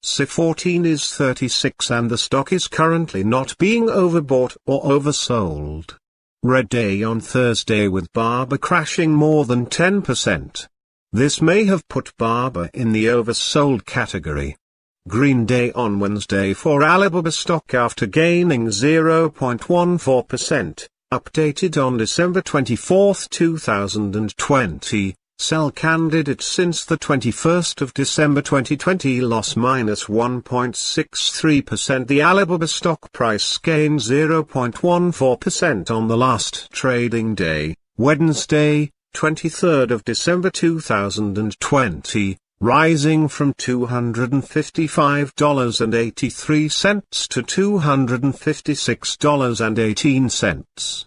C14 is 36 and the stock is currently not being overbought or oversold. Red day on Thursday with Baba crashing more than 10%. This may have put Baba in the oversold category. Green day on Wednesday for Alibaba stock after gaining 0.14%, updated on December 24, 2020. Sell candidate since the 21st of December 2020 loss minus 1.63%. The Alibaba stock price gained 0.14% on the last trading day, Wednesday, 23rd of December 2020, rising from $255.83 to $256.18.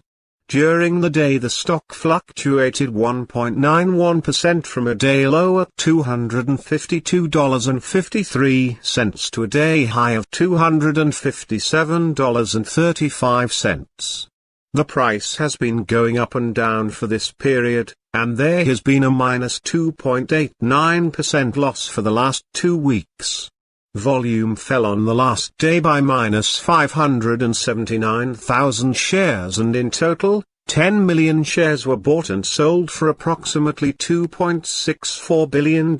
During the day the stock fluctuated 1.91% from a day low at $252.53 to a day high of $257.35. The price has been going up and down for this period, and there has been a minus 2.89% loss for the last 2 weeks. Volume fell on the last day by minus 579,000 shares, and in total, 10 million shares were bought and sold for approximately $2.64 billion.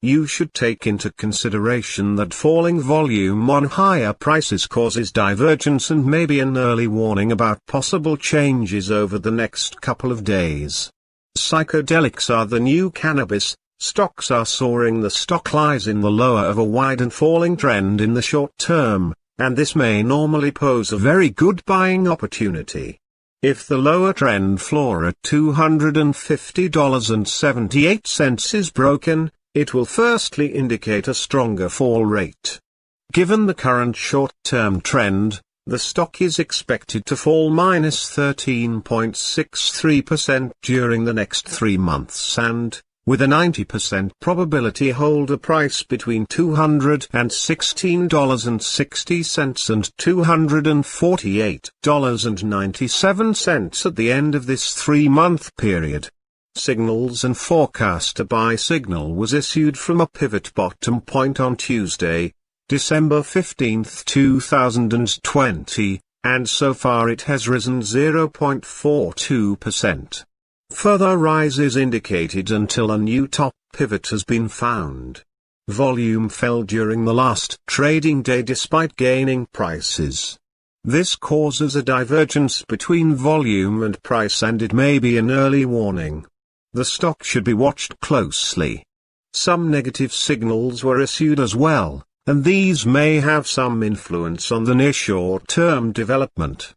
You should take into consideration that falling volume on higher prices causes divergence and may be an early warning about possible changes over the next couple of days. Psychedelics are the new cannabis. Stocks are soaring. The stock lies in the lower of a wide and falling trend in the short term, and this may normally pose a very good buying opportunity. If the lower trend floor at $250.78 is broken, it will firstly indicate a stronger fall rate. Given the current short-term trend, the stock is expected to fall minus 13.63% during the next 3 months and, with a 90% probability, hold a price between $216.60 and $248.97 at the end of this 3-month period. Signals and forecast. A buy signal was issued from a pivot bottom point on Tuesday, December 15, 2020, and so far it has risen 0.42%. Further rise is indicated until a new top pivot has been found. Volume fell during the last trading day despite gaining prices. This causes a divergence between volume and price, and it may be an early warning. The stock should be watched closely. Some negative signals were issued as well, and these may have some influence on the near short-term development.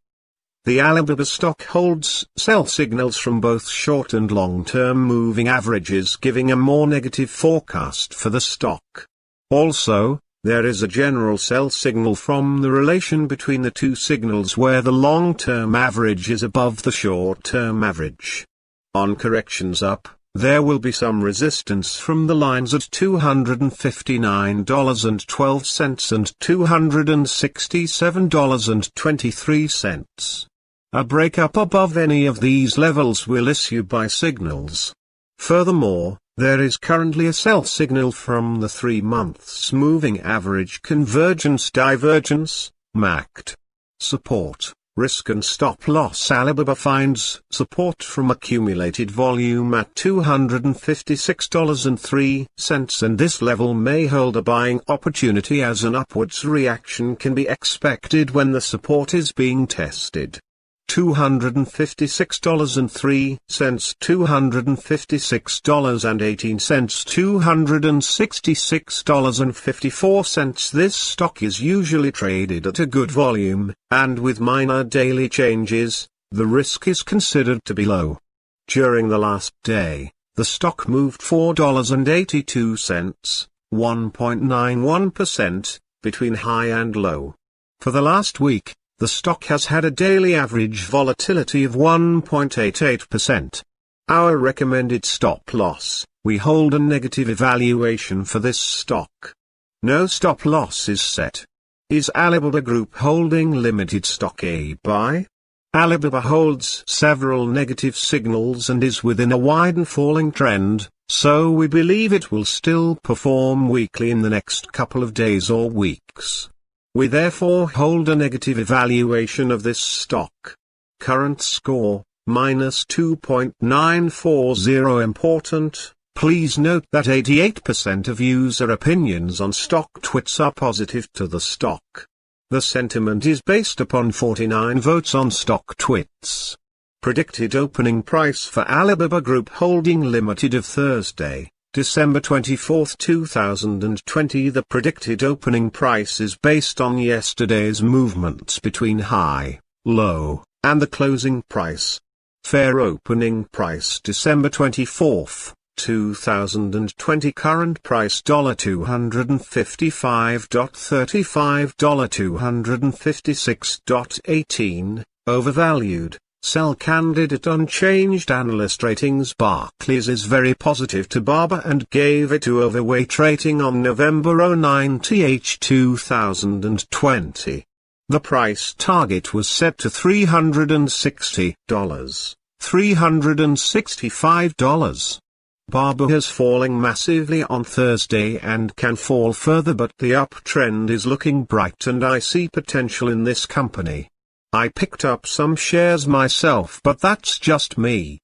The Alibaba stock holds sell signals from both short and long-term moving averages, giving a more negative forecast for the stock. Also, there is a general sell signal from the relation between the two signals where the long-term average is above the short-term average. On corrections up, there will be some resistance from the lines at $259.12 and $267.23. A breakup above any of these levels will issue buy signals. Furthermore, there is currently a sell signal from the 3 months moving average convergence divergence, MACD. Support, risk and stop loss. Alibaba finds support from accumulated volume at $256.03, and this level may hold a buying opportunity as an upwards reaction can be expected when the support is being tested. $256.03, $256.18, $266.54. This stock is usually traded at a good volume, and with minor daily changes, the risk is considered to be low. During the last day, the stock moved $4.82, 1.91%, between high and low. For the last week, the stock has had a daily average volatility of 1.88%. Our recommended stop loss: we hold a negative evaluation for this stock. No stop loss is set. Is Alibaba Group holding limited stock a buy? Alibaba holds several negative signals and is within a wide and falling trend, so we believe it will still perform weakly in the next couple of days or weeks. We therefore hold a negative evaluation of this stock. Current score, -2.940. Important, please note that 88% of user opinions on stock tweets are positive to the stock. The sentiment is based upon 49 votes on stock tweets. Predicted opening price for Alibaba Group Holding Limited of Thursday, December 24, 2020. The predicted opening price is based on yesterday's movements between high, low, and the closing price. Fair opening price December 24, 2020. Current price $255.35, $256.18, overvalued. Sell candidate unchanged. Analyst ratings. Barclays is very positive to Baba and gave it to overweight rating on November 9, 2020. The price target was set to $360, $365. Baba is falling massively on Thursday and can fall further, but the uptrend is looking bright and I see potential in this company. I picked up some shares myself, but that's just me.